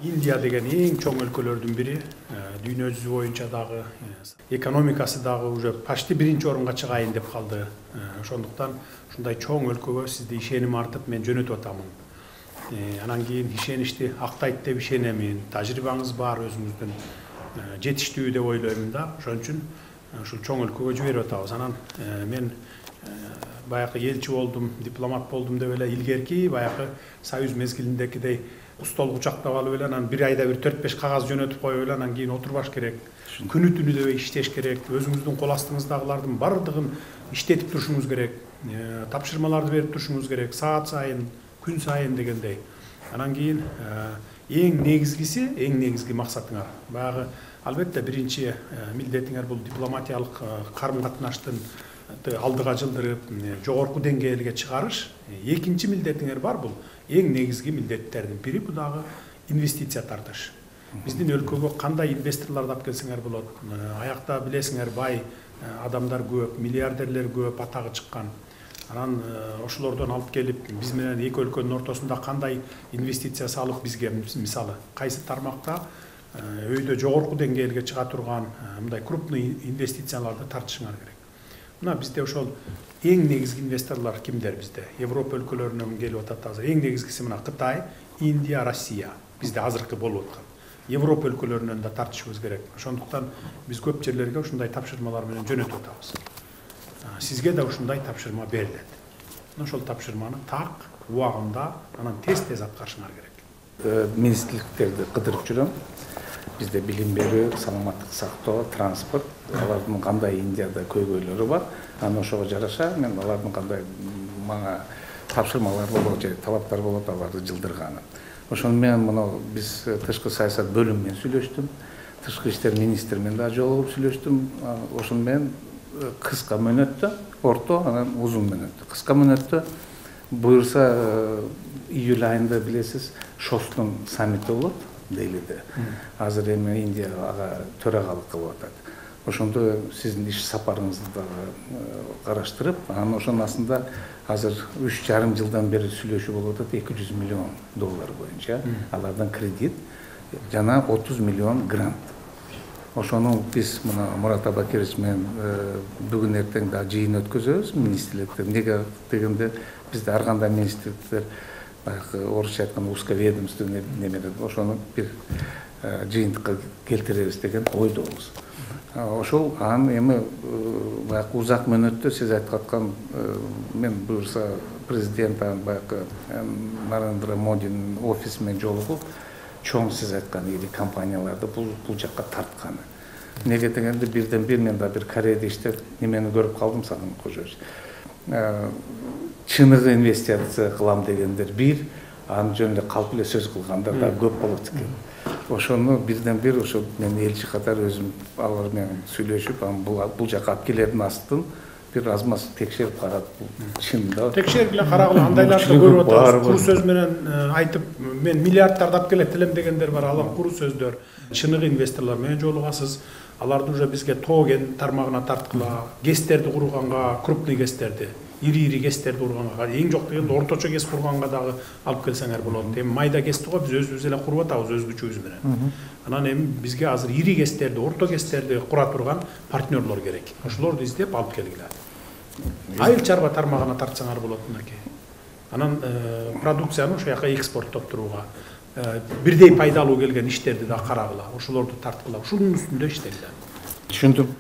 Индия деген эң чоң өлкөлөрдүн бири, дүйнө жүзү боюнча дагы экономикасы дагы уже почти биринчи орунга чыгайын деп калды. Ошондуктан ушундай чоң өлкөгө сизди ишеним артып мен жөнөтүп атамын. Анан кийин ишеничти актайт деп ишенемин. Тажрыйбаңыз бар өзүңүздүн, жетиштүү деп ойлоймун да. Ошон үчүн ушул чоң өлкөгө жиберип атабыз. Анан мен баягы элчи болдум, дипломат болдум деп эле илгерки баягы Союз мезгилиндегидей устол кучактап алып эле анан бир айда бир 4-5 кагаз жөнөтүп коюп эле анан кийин отурбаш керек. Күнү түнү дебей иштеш керек. Өзүңүздүн кол астыңыздагылардын бардыгын иштетип турушуңуз керек. Тапшырмаларды берип турушуңуз керек. Саат сайын, күн сайын дегендей. Анан кийин эң негизги максатыңар баягы албетте биринчи милдетиңер бул дипломатиялык карым катнаштын алдыга жылдырып, жогорку деңгээлге чыгарыш. Экинчи милдетиңер бар бул эң негизги милдеттердин бири бул дагы инвестиция тартыш. Биздин өлкөгө кандай инвесторлорду алып келсеңер болот. Аякта билесиңер бай адамдар көп, миллиардерлер көп, атагы чыккан. Анан ошолордон алып келип биз менен эки өлкөнүн ортосунда кандай инвестиция салып бизге мисалы кайсы тармакта өйдө жогорку деңгээлге чыга турган мындай крупный инвестицияларды тартышыңар керек. Мына бизде ошол эң негизги инвесторлор кимдер бизде? Европа өлкөлөрүнөн келип атат азыр. Эң негизгиси мына Кытай, Индия, Россия. Бизде азыркы болуп аткан. Европа өлкөлөрүнөн да тартышыбыз керек. Ошондуктан биз көп жерлерге ушундай тапшырмалар менен жөнөтүп атабыз. Сизге да ушундай тапшырма берилет. Ошол тапшырманы так, убагында, анан тез аткарышыңар керек. Министрликтерди кыдырып жүрөм. Bizde bilim берүү, саламаттык сактоо, транспорт, алардын кандай Индияда көйгөйлөрү бар. Анан ошого жараша мен алардын кандай мага тапшырмалар болот же талаптар болот, аларды жылдырганын. Ошону мен мына биз тышкы саясат бөлүмү менен сүйлөштүм. Тышкы иштер министри менен да жолугуп сүйлөштүм. Ошону мен кыска мөөнөттө, орто, анан узун мөөнөттө. Кыска мөөнөттө буюрса июль айында билесиз, ШОСтун саммити болот. Делиде. Азыр эми Индия ага төрагалык кылып атат. Ошондо сиздин иш сапарыңызды дагы караштырып, анан ошонун астында азыр 3,5 жылдан бери сүйлөшүү болуп атат $200 миллион боюнча. Алардан кредит жана 30 миллион грант. Ошону биз мына Мурат Абакирович менен бүгүн эртең да жыйын өткөзөбүз министрликтер. Неге дегенде бизде ар кандай министрликтер орысча айтканда узковедомственный немеде ошону бир жыйынтыкка келтиребиз деген ойдобуз. Ошол анан эми баягы узак мөөнөттө сиз айтып аткан мен буюрса президент баягы Нарендра Модинин офиси менен жолугуп чоң сиз айткан ири компанияларды бул жакка тартканы. Неге дегенде бирден бир мен да бир Кореяда иштеп немени көрүп калдым Сагын Кожоевич. Чыныгы инвестиция кылам дегендер бир, анын жөнүндө калп эле сөз кылгандар да көп болот экен. Ошону бирден бир ошо мен элчи катары өзүм алар менен сүйлөшүп, анан бул жака алып келердин астын бир азмаз текшерип карап, чынында текшерип эле карагыла, андайларды көрүп атабыз. Куру сөз менен айтып, мен миллиардтарды алып келет элем дегендер бар, алар куру сөздөр. Чыныгы инвесторлор менен жолугасыз. Аларды уже бизге тоо кен тармагына тарткыла, гестерди курганга, крупный гестерди, ири гестерди курганга, эң жок дегенде орточо гес курганга дагы алып келсеңер болот. Эми майда гести го биз өзүбүз эле куруп атабыз өзгөчөбүз менен. Анан эми бизге азыр ири гестерди, орто гестерди кура турган партнерлор керек. Ошолорду издеп алып келгиле. Айыл чарба тармагына тартсаңар болот мынакей. Анан продукцияны ошол жака экспорттоп турууга, бирдей пайдалуу келген иштерди да карагыла, ошолорду тарткыла, ушунун үстүндө иштегиле. Түшүндүм.